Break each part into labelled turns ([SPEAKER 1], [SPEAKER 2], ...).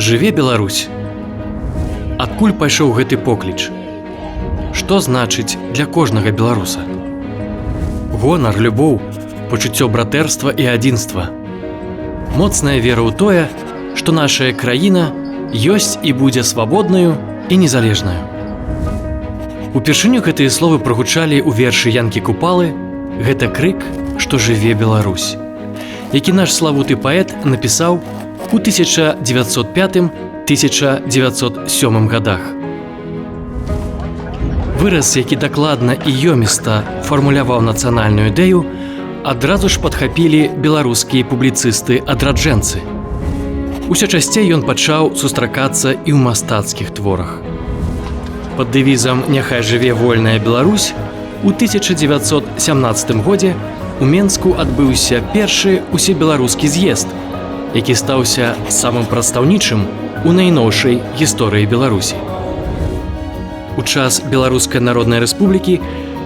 [SPEAKER 1] Жыве Беларусь! Адкуль пайшоў гэты покліч? Што значыць для кожнага беларуса? Гонар, любоў, пачуццё братэрства і адзінства. Моцная вера ў тое, што нашая краіна ёсць і будзе свабоднаю і незалежнаю. Упершыню гэтыя словы прагучалі ў вершы Янкі Купалы «Гэта крык, што жыве Беларусь», які наш славуты паэт напісаў у 1905-1907 годах. Выраз, які дакладна і ёміста фармуляваў нацыянальную ідэю, адразу ж падхапілі беларускія публіцысты-адраджэнцы. Усё часцей ён пачаў сустракацца і ў мастацкіх творах. Пад дэвізам «Няхай жыве вольная Беларусь» у 1917 годзе у Менску адбыўся першы усебеларускі з'езд, які стаўся самым прадстаўнічым у найноўшай гісторыі Беларусі. У час Беларускай Народнай Рэспублікі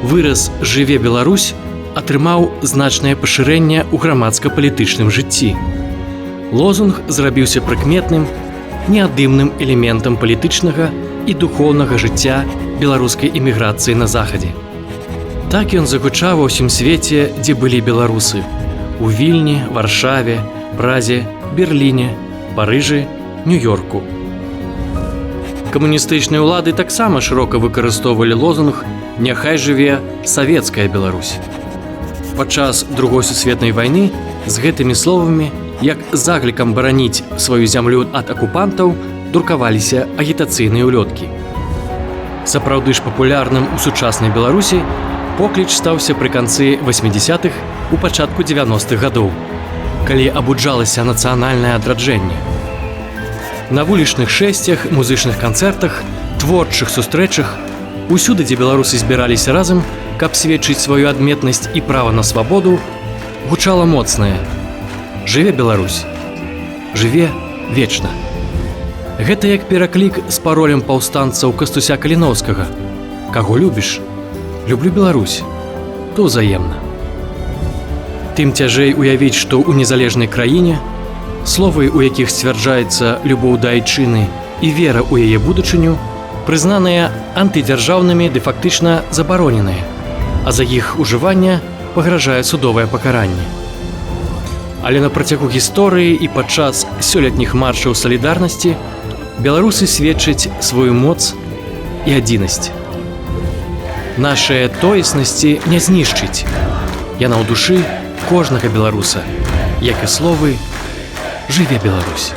[SPEAKER 1] выраз «Жыве Беларусь» атрымаў значнае пашырэнне ў грамадска-палітычным жыцці. Лозунг зрабіўся прыкметным, неадымным элементам палітычнага і духоўнага жыцця беларускай эміграцыі на захадзе. Так ён загучаў ва ўсім свеце, дзе былі беларусы: у Вільні, Варшаве, Празе, Берліне, Парыжы, Нью-Йорку. Камуністычныя ўлады таксама шырока выкарыстоўвалі лозунг «Няхай жыве савецкая Беларусь». Падчас Другой сусветнай вайны з гэтымі словамі, як заклікам бараніць сваю зямлю ад акупантаў, друкаваліся агітацыйныя ўлёткі. Сапраўды ж папулярным у сучаснай Беларусі покліч стаўся пры канцы 80-х, у пачатку 90-х гадоў, калі абуджалася нацыянальнае адраджэнне. На вулічных шэсцях, музычных канцэртах, творчых сустрэчах, усюды, дзе беларусы збіраліся разам, каб сведчыць сваю адметнасць і права на свабоду, гучала моцнае: «Жыве Беларусь! Жыве вечна!» Гэта як пераклік з паролем паўстанцаў Кастуся Каліноўскага: «Каго любіш? Люблю Беларусь, то ўзаемна». Тым цяжэй уявіць, што ў незалежнай краіне словы, у якіх сцвярджаецца любоў да айчыны і вера ў яе будучыню, прызнаныя антыдзяржаўнымі ды фактычна забароненыя, а за іх ужыванне пагражае судовае пакаранне. Але на працягу гісторыі і падчас сёлетніх маршаў салідарнасці беларусы сведчаць сваю моц і адзінасць. Нашая тоеснасці не знішчыць. Яна ў душы кожнага беларуса, як і словы «Жыве Беларусь».